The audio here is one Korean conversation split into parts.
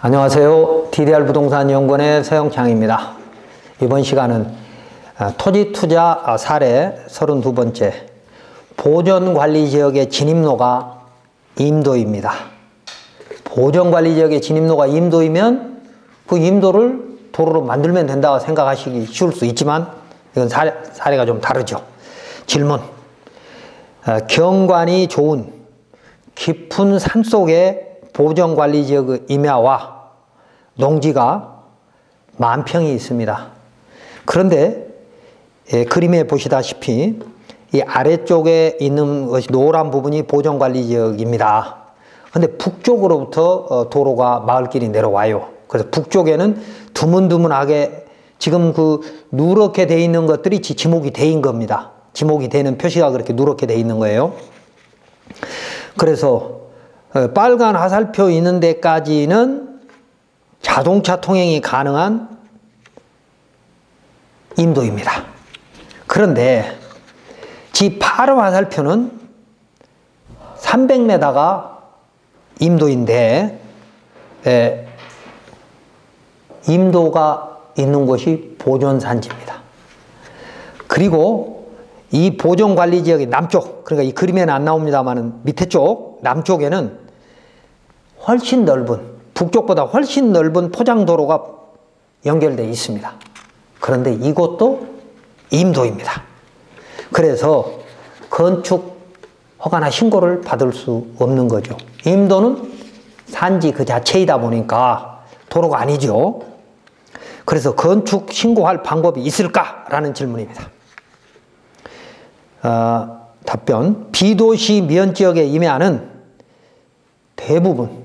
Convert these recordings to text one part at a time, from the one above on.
안녕하세요. DDR부동산연구원의 서영창입니다. 이번 시간은 토지투자 사례 32번째 보전관리지역의 진입로가 임도입니다. 보전관리지역의 진입로가 임도이면 그 임도를 도로로 만들면 된다고 생각하시기 쉬울 수 있지만 이건 사례가 좀 다르죠. 질문. 경관이 좋은 깊은 산속에 보전관리지역의 임야와 농지가 10,000평이 있습니다. 그런데 그림에 보시다시피 이 아래쪽에 있는 것이 노란 부분이 보전관리지역입니다. 그런데 북쪽으로부터 도로가 마을길이 내려와요. 그래서 북쪽에는 드문드문하게 지금 그 누렇게 돼 있는 것들이 지목이 돼 겁니다. 지목이 되는 표시가 그렇게 누렇게 돼 있는 거예요. 그래서 빨간 화살표 있는 데까지는 자동차 통행이 가능한 임도입니다. 그런데 지 파란 화살표는 300m가 임도인데 임도가 있는 곳이 보전산지입니다. 그리고 이 보전관리지역의 남쪽, 그러니까 이 그림에는 안 나옵니다만 밑에 쪽 남쪽에는 훨씬 넓은, 북쪽보다 훨씬 넓은 포장도로가 연결되어 있습니다. 그런데 이곳도 임도입니다. 그래서 건축 허가나 신고를 받을 수 없는 거죠. 임도는 산지 그 자체이다 보니까 도로가 아니죠. 그래서 건축 신고할 방법이 있을까라는 질문입니다. 답변. 비도시 면지역의 임야는 대부분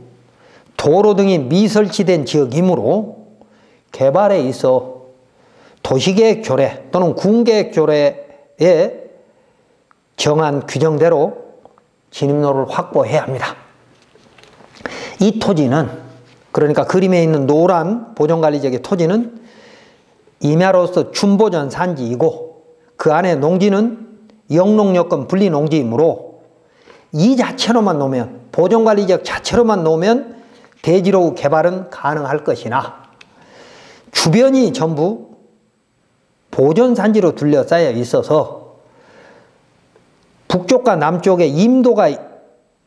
도로 등이 미설치된 지역이므로 개발에 있어 도시계획 조례 또는 군계획 조례에 정한 규정대로 진입로를 확보해야 합니다. 이 토지는, 그러니까 그림에 있는 노란 보전관리지역의 토지는 임야로서 준보전 산지이고 그 안에 농지는 영농여건 분리농지이므로 이 자체로만 놓으면, 보전관리지역 자체로만 놓으면 대지로 개발은 가능할 것이나 주변이 전부 보전산지로 둘러싸여 있어서 북쪽과 남쪽에 임도가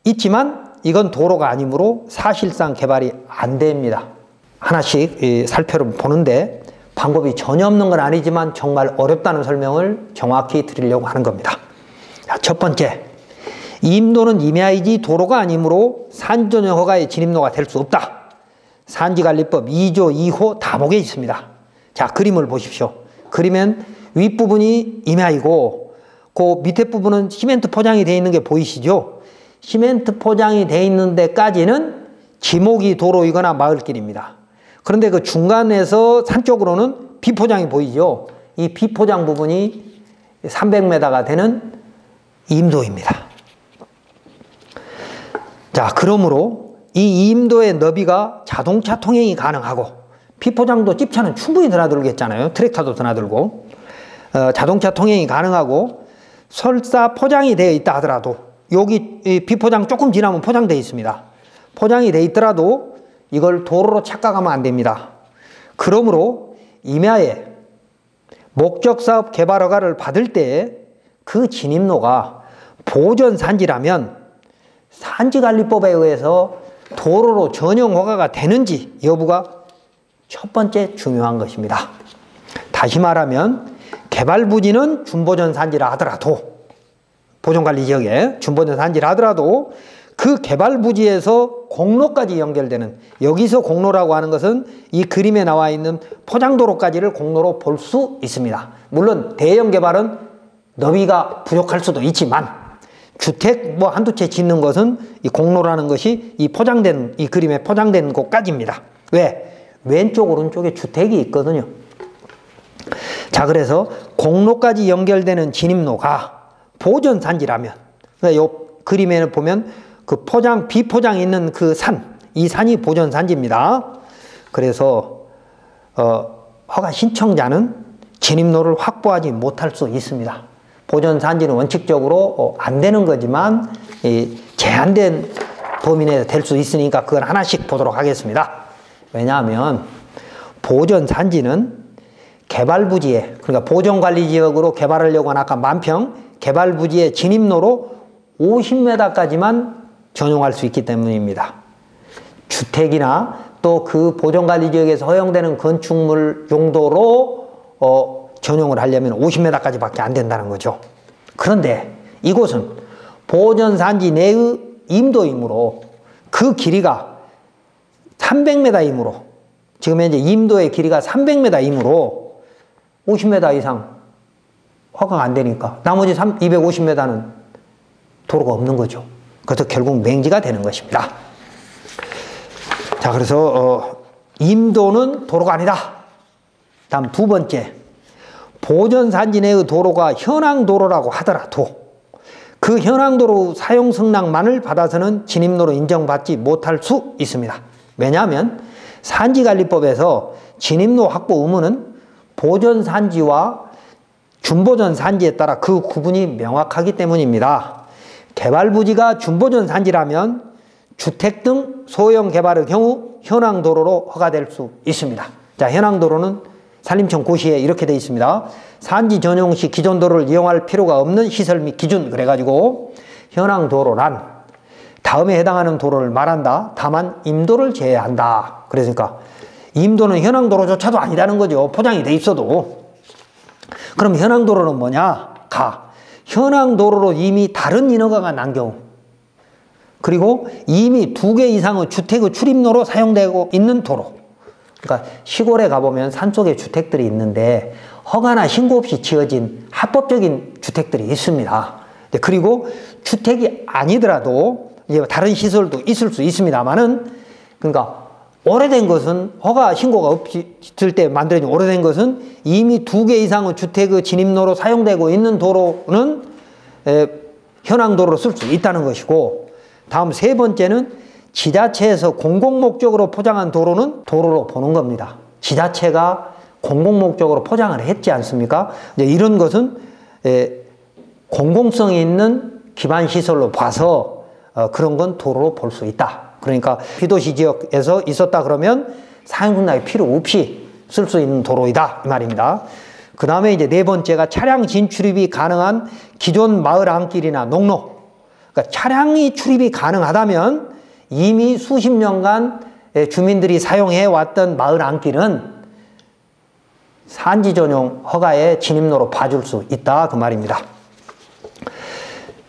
있지만 이건 도로가 아니므로 사실상 개발이 안 됩니다. 하나씩 살펴보는데 방법이 전혀 없는 건 아니지만 정말 어렵다는 설명을 정확히 드리려고 하는 겁니다. 자, 첫 번째, 임도는 임야이지 도로가 아니므로 산전용 허가의 진입로가 될 수 없다. 산지관리법 2조 2호 다목에 있습니다. 자, 그림을 보십시오. 그림엔 윗부분이 임야이고 그 밑에 부분은 시멘트 포장이 되어 있는 게 보이시죠? 시멘트 포장이 되어 있는 데까지는 지목이 도로이거나 마을길입니다. 그런데 그 중간에서 산 쪽으로는 비포장이 보이죠? 이 비포장 부분이 300m가 되는 임도입니다. 자, 그러므로 이 임도의 너비가 자동차 통행이 가능하고 비포장도 집차는 충분히 드나들겠잖아요. 트랙터도 드나들고 자동차 통행이 가능하고 설사 포장이 되어 있다 하더라도 여기 비포장 조금 지나면 포장되어 있습니다. 포장이 되어 있더라도 이걸 도로로 착각하면 안 됩니다. 그러므로 임야에 목적사업 개발 허가를 받을 때 그 진입로가 보전산지라면 산지관리법에 의해서 도로로 전용 허가가 되는지 여부가 첫 번째 중요한 것입니다. 다시 말하면 개발부지는 준보전산지라 하더라도, 보전관리지역에 준보전산지라 하더라도 그 개발부지에서 공로까지 연결되는, 여기서 공로라고 하는 것은 이 그림에 나와 있는 포장도로까지를 공로로 볼 수 있습니다. 물론 대형 개발은 너비가 부족할 수도 있지만 주택 뭐 한두 채 짓는 것은 이 공로라는 것이 이 포장된, 이 그림에 포장된 곳까지입니다. 왜? 왼쪽 오른쪽에 주택이 있거든요. 자, 그래서 공로까지 연결되는 진입로가 보전산지라면, 그러니까 요 그림에는 보면 그 포장, 비포장이 있는 그 산, 이 산이 보전산지입니다. 그래서 허가 신청자는 진입로를 확보하지 못할 수 있습니다. 보전산지는 원칙적으로 안 되는 거지만 제한된 범위 내에 될 수 있으니까 그건 하나씩 보도록 하겠습니다. 왜냐하면 보전산지는 개발부지에, 그러니까 보전관리지역으로 개발하려고 하는 아까 만평 개발부지의 진입로로 50m까지만 전용할 수 있기 때문입니다. 주택이나 또 그 보전관리지역에서 허용되는 건축물 용도로 전용을 하려면 50m까지밖에 안 된다는 거죠. 그런데 이곳은 보전산지 내의 임도이므로 그 길이가 300m이므로, 지금 현재 임도의 길이가 300m이므로 50m 이상 허가가 안 되니까 나머지 250m는 도로가 없는 거죠. 그래서 결국 맹지가 되는 것입니다. 자, 그래서 임도는 도로가 아니다. 다음 두 번째, 보전산지 내의 도로가 현황도로라고 하더라도 그 현황도로 사용승낙만을 받아서는 진입로로 인정받지 못할 수 있습니다. 왜냐하면 산지관리법에서 진입로 확보 의무는 보전산지와 준보전산지에 따라 그 구분이 명확하기 때문입니다. 개발부지가 준보전산지라면 주택 등 소형 개발의 경우 현황도로로 허가될 수 있습니다. 자, 현황도로는 산림청 고시에 이렇게 되어 있습니다. 산지 전용 시 기존 도로를 이용할 필요가 없는 시설 및 기준, 그래가지고 현황도로란 다음에 해당하는 도로를 말한다. 다만 임도를 제외한다. 그러니까 임도는 현황도로조차도 아니라는 거죠. 포장이 돼 있어도. 그럼 현황도로는 뭐냐? 현황도로로 이미 다른 인허가가 난 경우, 그리고 이미 2개 이상의 주택의 출입로로 사용되고 있는 도로. 그러니까 시골에 가보면 산속에 주택들이 있는데 허가나 신고 없이 지어진 합법적인 주택들이 있습니다. 그리고 주택이 아니더라도 이제 다른 시설도 있을 수 있습니다만은, 그러니까 오래된 것은 허가 신고가 없을 때 만들어진 오래된 것은 이미 2개 이상의 주택의 진입로로 사용되고 있는 도로는 현황도로로 쓸 수 있다는 것이고, 다음 세 번째는 지자체에서 공공목적으로 포장한 도로는 도로로 보는 겁니다. 지자체가 공공목적으로 포장을 했지 않습니까? 이제 이런 것은 공공성이 있는 기반시설로 봐서 그런 건 도로로 볼 수 있다. 그러니까 비도시 지역에서 있었다 그러면 사용승낙이 필요 없이 쓸 수 있는 도로이다, 이 말입니다. 그 다음에 이제 네 번째가 차량 진출입이 가능한 기존 마을 안길이나 농로. 그러니까 차량이 출입이 가능하다면 이미 수십 년간 주민들이 사용해 왔던 마을 안길은 산지 전용 허가의 진입로로 봐줄 수 있다, 그 말입니다.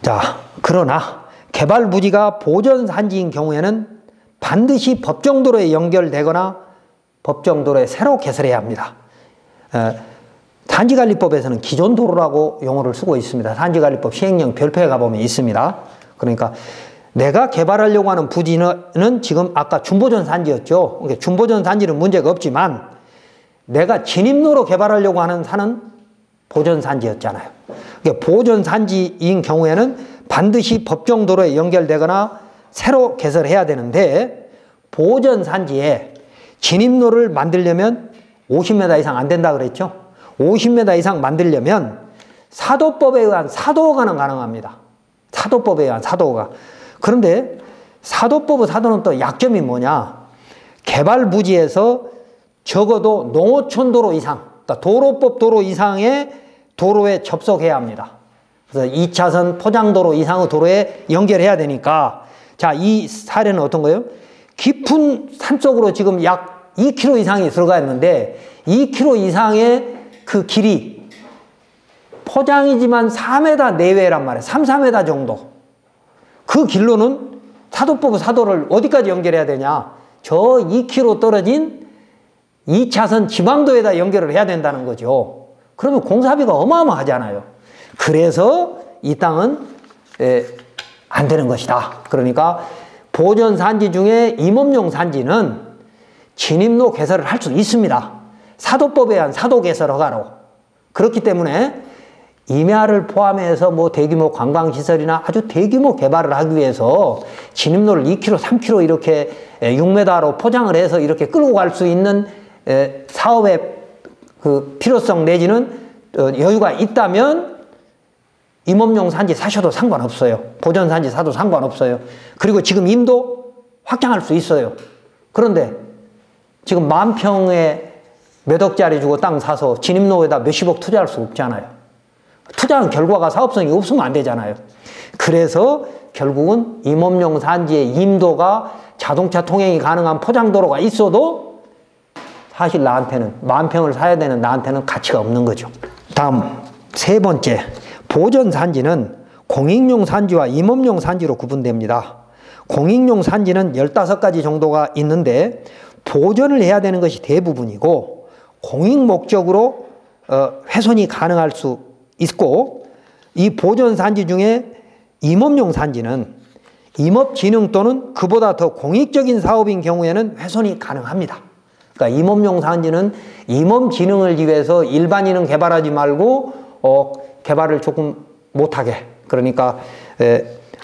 자, 그러나 개발 부지가 보전산지인 경우에는 반드시 법정도로에 연결되거나 법정도로에 새로 개설해야 합니다. 산지관리법에서는 기존 도로라고 용어를 쓰고 있습니다. 산지관리법 시행령 별표에 가보면 있습니다. 그러니까 내가 개발하려고 하는 부지는 지금 아까 준보전산지였죠. 그러니까 준보전산지는 문제가 없지만 내가 진입로로 개발하려고 하는 산은 보전산지였잖아요. 그러니까 보전산지인 경우에는 반드시 법정도로에 연결되거나 새로 개설해야 되는데, 보전산지에 진입로를 만들려면 50m 이상 안 된다 그랬죠. 50m 이상 만들려면 사도법에 의한 사도허가는 가능합니다. 사도법에 의한 사도허가. 그런데 사도법의 사도는 또 약점이 뭐냐? 개발 부지에서 적어도 농어촌 도로 이상, 그러니까 도로법 도로 이상의 도로에 접속해야 합니다. 그래서 2차선 포장도로 이상의 도로에 연결해야 되니까, 자, 이 사례는 어떤 거예요? 깊은 산속으로 지금 약 2km 이상이 들어가 있는데 2km 이상의 그 길이 포장이지만 4m 내외란 말이에요. 3, 4m 정도. 그 길로는 사도법의 사도를 어디까지 연결해야 되냐? 저 2km 떨어진 2차선 지방도에다 연결을 해야 된다는 거죠. 그러면 공사비가 어마어마하잖아요. 그래서 이 땅은 안 되는 것이다. 그러니까 보전산지 중에 임업용 산지는 진입로 개설을 할 수 있습니다. 사도법에 의한 사도 개설 허가로. 그렇기 때문에 임야를 포함해서 뭐 대규모 관광시설이나 아주 대규모 개발을 하기 위해서 진입로를 2km, 3km 이렇게 6m로 포장을 해서 이렇게 끌고 갈 수 있는 사업의 그 필요성 내지는 여유가 있다면 임업용 산지 사셔도 상관없어요. 보전산지 사도 상관없어요. 그리고 지금 임도 확장할 수 있어요. 그런데 지금 10,000평에 몇 억짜리 주고 땅 사서 진입로에다 몇십억 투자할 수 없잖아요. 투자한 결과가 사업성이 없으면 안 되잖아요. 그래서 결국은 임업용 산지의 임도가 자동차 통행이 가능한 포장도로가 있어도 사실 나한테는 10,000평을 사야 되는 나한테는 가치가 없는 거죠. 다음 세 번째, 보전산지는 공익용 산지와 임업용 산지로 구분됩니다. 공익용 산지는 15가지 정도가 있는데 보전을 해야 되는 것이 대부분이고 공익 목적으로 훼손이 가능할 수 있고, 이 보전산지 중에 임업용 산지는 임업진흥 또는 그보다 더 공익적인 사업인 경우에는 훼손이 가능합니다. 그러니까 임업용 산지는 임업진흥을 위해서 일반인은 개발하지 말고 개발을 조금 못하게, 그러니까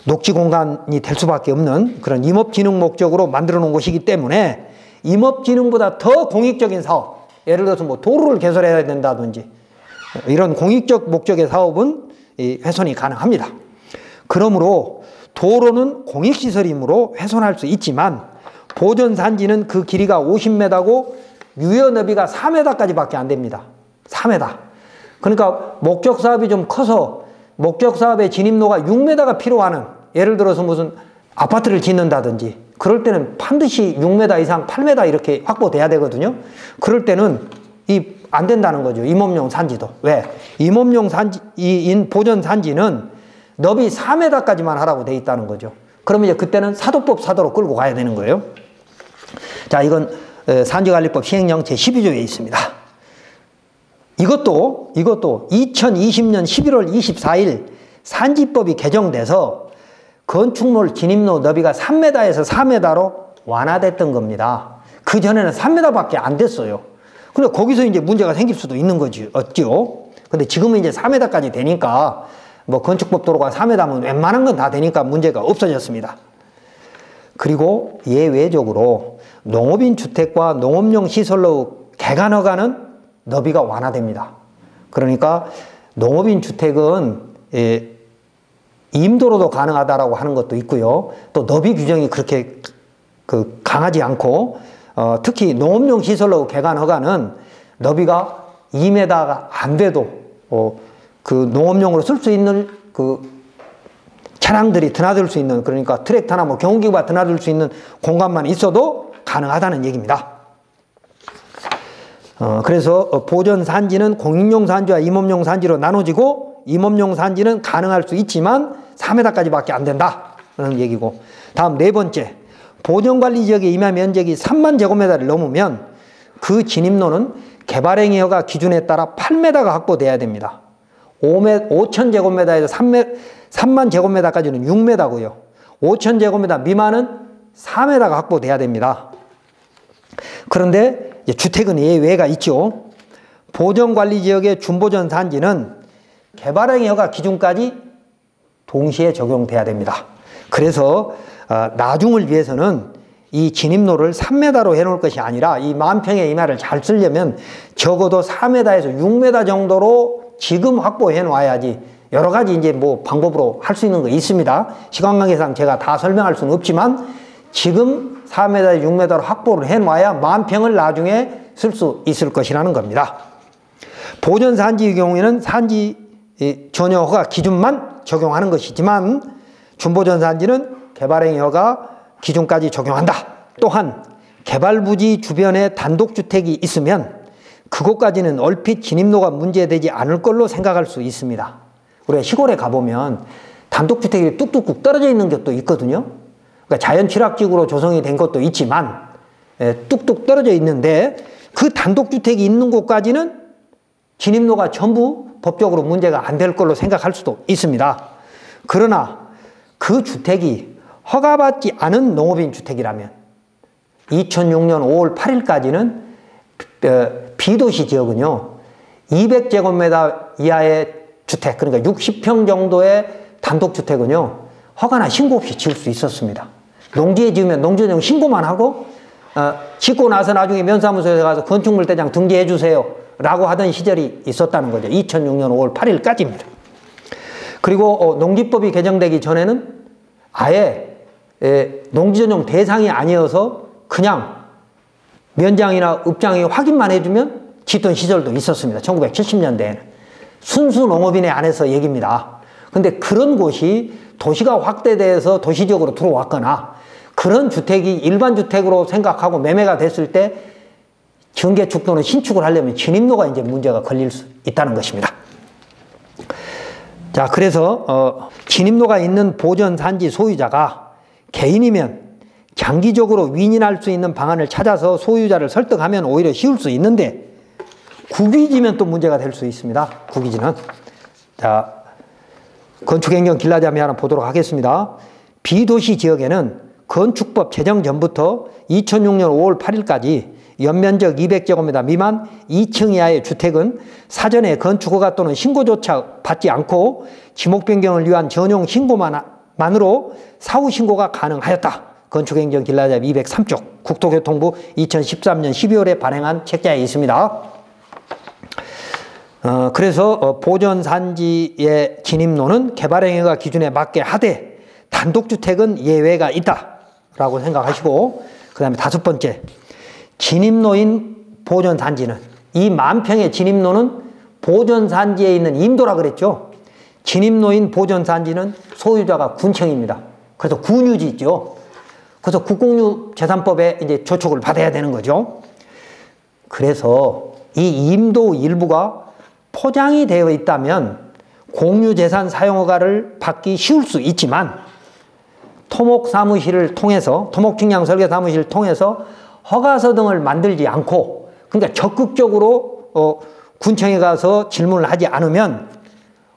녹지 공간이 될 수밖에 없는 그런 임업진흥 목적으로 만들어 놓은 곳이기 때문에 임업진흥보다 더 공익적인 사업, 예를 들어서 뭐 도로를 개설해야 된다든지 이런 공익적 목적의 사업은 훼손이 가능합니다. 그러므로 도로는 공익시설이므로 훼손할 수 있지만 보전산지는 그 길이가 50m고 유효 너비가 4m까지밖에 안 됩니다. 4m. 그러니까 목적사업이 좀 커서 목적사업의 진입로가 6m가 필요하는, 예를 들어서 무슨 아파트를 짓는다든지 그럴 때는 반드시 6m 이상 8m 이렇게 확보돼야 되거든요. 그럴 때는 안 된다는 거죠. 임업용 산지도. 왜? 임업용 산지인 보전산지는 너비 4m까지만 하라고 돼 있다는 거죠. 그러면 이제 그때는 사도법 사도로 끌고 가야 되는 거예요. 자, 이건 산지관리법 시행령 제12조에 있습니다. 이것도 2020년 11월 24일 산지법이 개정돼서 건축물 진입로 너비가 3m에서 4m로 완화됐던 겁니다. 그전에는 3m밖에 안 됐어요. 근데 거기서 이제 문제가 생길 수도 있는 거죠. 근데 지금은 이제 4m까지 되니까 뭐 건축법 도로가 4m면 웬만한 건 다 되니까 문제가 없어졌습니다. 그리고 예외적으로 농업인 주택과 농업용 시설로 개간허가는 너비가 완화됩니다. 그러니까 농업인 주택은 임도로도 가능하다라고 하는 것도 있고요. 또 너비 규정이 그렇게 강하지 않고 특히 농업용 시설로 개간 허가는 너비가 2m가 안 돼도 그 농업용으로 쓸 수 있는 그 차량들이 드나들 수 있는, 그러니까 트랙터나 뭐 경운기가 드나들 수 있는 공간만 있어도 가능하다는 얘기입니다. 그래서 보전산지는 공익용 산지와 임업용 산지로 나눠지고 임업용 산지는 가능할 수 있지만 4m까지밖에 안 된다는 얘기고, 다음 네 번째, 보전관리지역의 임야 면적이 3만 제곱미터를 넘으면 그 진입로는 개발행위 허가 기준에 따라 8m가 확보돼야 됩니다. 5천 제곱미터에서 3만 제곱미터까지는 6m고요. 5천 제곱미터 미만은 4m가 확보돼야 됩니다. 그런데 주택은 예외가 있죠. 보전관리지역의 준보전산지는 개발행위 허가 기준까지 동시에 적용돼야 됩니다. 그래서 나중을 위해서는 이 진입로를 3m로 해놓을 것이 아니라 이 10,000평의 임야를 잘 쓰려면 적어도 4m에서 6m 정도로 지금 확보해 놔야지, 여러 가지 이제 뭐 방법으로 할 수 있는 거 있습니다. 시간 관계상 제가 다 설명할 수는 없지만 지금 4m에서 6m로 확보를 해 놔야 10,000평을 나중에 쓸 수 있을 것이라는 겁니다. 보전산지의 경우에는 산지 전혀 허가 기준만 적용하는 것이지만 준보전산지는 개발행위 허가 기준까지 적용한다. 또한 개발부지 주변에 단독주택이 있으면 그곳까지는 얼핏 진입로가 문제되지 않을 걸로 생각할 수 있습니다. 우리가 시골에 가보면 단독주택이 뚝뚝뚝 떨어져 있는 것도 있거든요. 그러니까 자연취락지구로 조성이 된 것도 있지만 뚝뚝 떨어져 있는데 그 단독주택이 있는 곳까지는 진입로가 전부 법적으로 문제가 안 될 걸로 생각할 수도 있습니다. 그러나 그 주택이 허가받지 않은 농업인 주택이라면 2006년 5월 8일까지는 비도시 지역은요 200제곱미터 이하의 주택, 그러니까 60평 정도의 단독주택은요 허가나 신고 없이 지을 수 있었습니다. 농지에 지으면 농지전용 신고만 하고 짓고 나서 나중에 면사무소에 가서 건축물대장 등재해 주세요 라고 하던 시절이 있었다는 거죠. 2006년 5월 8일까지입니다. 그리고 농지법이 개정되기 전에는 아예 농지전용 대상이 아니어서 그냥 면장이나 읍장이 확인만 해주면 짓던 시절도 있었습니다. 1970년대에는. 순수 농업인에 안에서 얘기입니다. 근데 그런 곳이 도시가 확대돼서 도시적으로 들어왔거나 그런 주택이 일반 주택으로 생각하고 매매가 됐을 때 증개축 또는 신축을 하려면 진입로가 이제 문제가 걸릴 수 있다는 것입니다. 자, 그래서 진입로가 있는 보전산지 소유자가 개인이면 장기적으로 윈윈할 수 있는 방안을 찾아서 소유자를 설득하면 오히려 쉬울 수 있는데 국유지면 또 문제가 될 수 있습니다. 국유지는. 자, 건축행정 길라잡이 하나 보도록 하겠습니다. 비도시 지역에는 건축법 제정 전부터 2006년 5월 8일까지 연면적 200제곱미터 미만 2층 이하의 주택은 사전에 건축허가 또는 신고조차 받지 않고 지목 변경을 위한 전용 신고만으로 사후 신고가 가능하였다. 건축행정 길라잡이 203쪽 국토교통부 2013년 12월에 발행한 책자에 있습니다. 그래서 보전산지의 진입로는 개발행위가 기준에 맞게 하되 단독주택은 예외가 있다라고 생각하시고, 그 다음에 5번째, 진입로인 보전산지는, 이 만평의 진입로는 보전산지에 있는 임도라 그랬죠. 진입로인 보전산지는 소유자가 군청입니다. 그래서 군유지 있죠. 그래서 국공유재산법에 이제 저촉을 받아야 되는 거죠. 그래서 이 임도 일부가 포장이 되어 있다면 공유재산 사용허가를 받기 쉬울 수 있지만 토목사무실을 통해서, 토목측량설계사무실을 통해서 허가서 등을 만들지 않고, 그러니까 적극적으로 군청에 가서 질문을 하지 않으면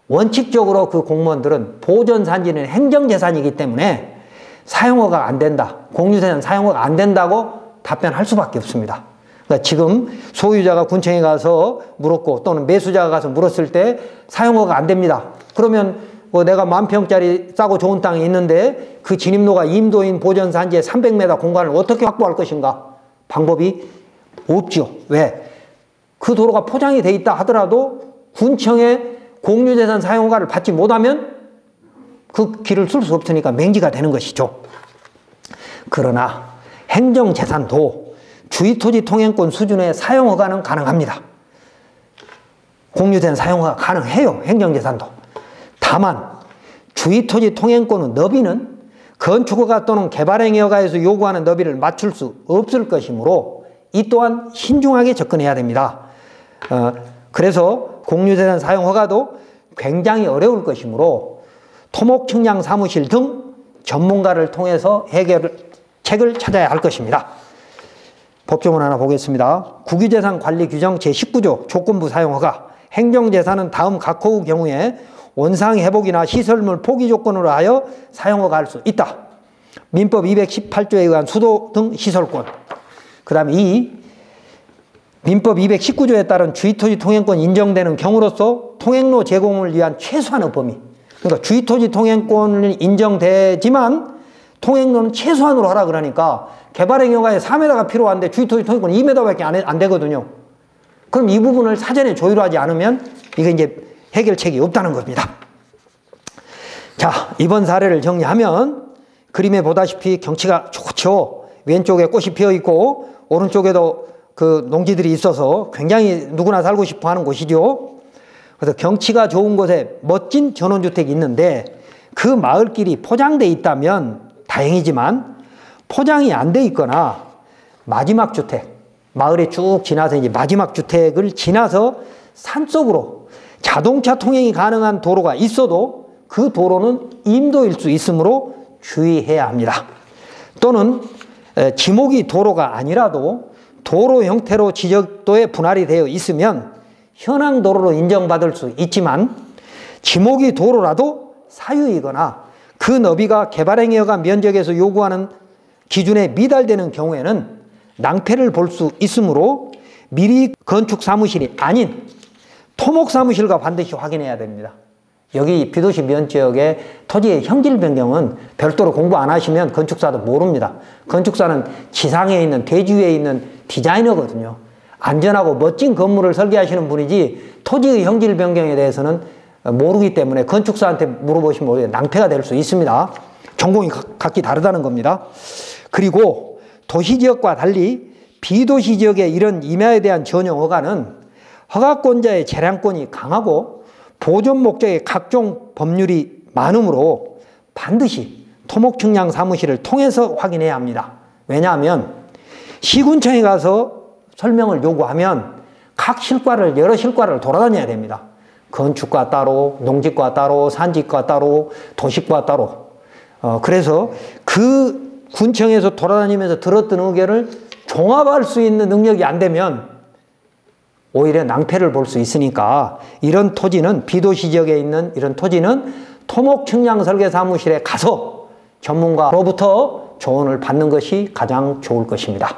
원칙적으로 그 공무원들은 보전산지는 행정재산이기 때문에 사용허가가 안 된다, 공유재산 사용허가가 안 된다고 답변할 수밖에 없습니다. 그러니까 지금 소유자가 군청에 가서 물었고 또는 매수자가 가서 물었을 때 사용허가가 안 됩니다. 그러면 내가 10,000평짜리 싸고 좋은 땅이 있는데 그 진입로가 임도인 보전산지에 300m 공간을 어떻게 확보할 것인가? 방법이 없죠. 왜? 그 도로가 포장이 돼 있다 하더라도 군청의 공유재산 사용허가를 받지 못하면 그 길을 쓸 수 없으니까 맹지가 되는 것이죠. 그러나 행정재산도 주의토지 통행권 수준의 사용허가는 가능합니다. 공유재산 사용허가 가능해요. 행정재산도. 다만 주의토지 통행권의 너비는 건축허가 또는 개발행위허가에서 요구하는 너비를 맞출 수 없을 것이므로 이 또한 신중하게 접근해야 됩니다. 그래서 공유재산 사용허가도 굉장히 어려울 것이므로 토목측량사무실 등 전문가를 통해서 해결책을 찾아야 할 것입니다. 법조문 하나 보겠습니다. 국유재산관리규정 제19조 조건부 사용허가. 행정재산은 다음 각 호의 경우에 원상회복이나 시설물 포기 조건으로 하여 사용허가할 수 있다. 민법 218조에 의한 수도 등 시설권. 그 다음에 이 민법 219조에 따른 주의토지 통행권 인정되는 경우로서 통행로 제공을 위한 최소한의 범위. 그러니까 주의토지 통행권은 인정되지만 통행로는 최소한으로 하라 그러니까 개발행위허가에 4m가 필요한데 주의토지 통행권 2m밖에 안 되거든요. 그럼 이 부분을 사전에 조율하지 않으면 이게 이제 해결책이 없다는 겁니다. 자, 이번 사례를 정리하면 그림에 보다시피 경치가 좋죠. 왼쪽에 꽃이 피어 있고 오른쪽에도 그 농지들이 있어서 굉장히 누구나 살고 싶어 하는 곳이죠. 그래서 경치가 좋은 곳에 멋진 전원주택이 있는데 그 마을길이 포장돼 있다면 다행이지만 포장이 안 돼 있거나 마지막 주택, 마을에 쭉 지나서 이제 마지막 주택을 지나서 산속으로 자동차 통행이 가능한 도로가 있어도 그 도로는 임도일 수 있으므로 주의해야 합니다. 또는 지목이 도로가 아니라도 도로 형태로 지적도에 분할이 되어 있으면 현황 도로로 인정받을 수 있지만 지목이 도로라도 사유이거나 그 너비가 개발행위허가 면적에서 요구하는 기준에 미달되는 경우에는 낭패를 볼 수 있으므로 미리 건축사무실이 아닌 토목사무실과 반드시 확인해야 됩니다. 여기 비도시 면적의 토지의 형질 변경은 별도로 공부 안 하시면 건축사도 모릅니다. 건축사는 지상에 있는 대지위에 있는 디자이너거든요. 안전하고 멋진 건물을 설계하시는 분이지 토지의 형질 변경에 대해서는 모르기 때문에 건축사한테 물어보시면 낭패가 될 수 있습니다. 전공이 각기 다르다는 겁니다. 그리고 도시지역과 달리 비도시 지역의 이런 임야에 대한 전용 허가는 허가권자의 재량권이 강하고 보존 목적의 각종 법률이 많으므로 반드시 토목측량 사무실을 통해서 확인해야 합니다. 왜냐하면 시군청에 가서 설명을 요구하면 각 실과를, 여러 실과를 돌아다녀야 됩니다. 건축과 따로, 농지과 따로, 산지과 따로, 도시과 따로. 그래서 그 군청에서 돌아다니면서 들었던 의견을 종합할 수 있는 능력이 안 되면 오히려 낭패를 볼 수 있으니까 이런 토지는, 비도시 지역에 있는 이런 토지는 토목측량설계사무실에 가서 전문가로부터 조언을 받는 것이 가장 좋을 것입니다.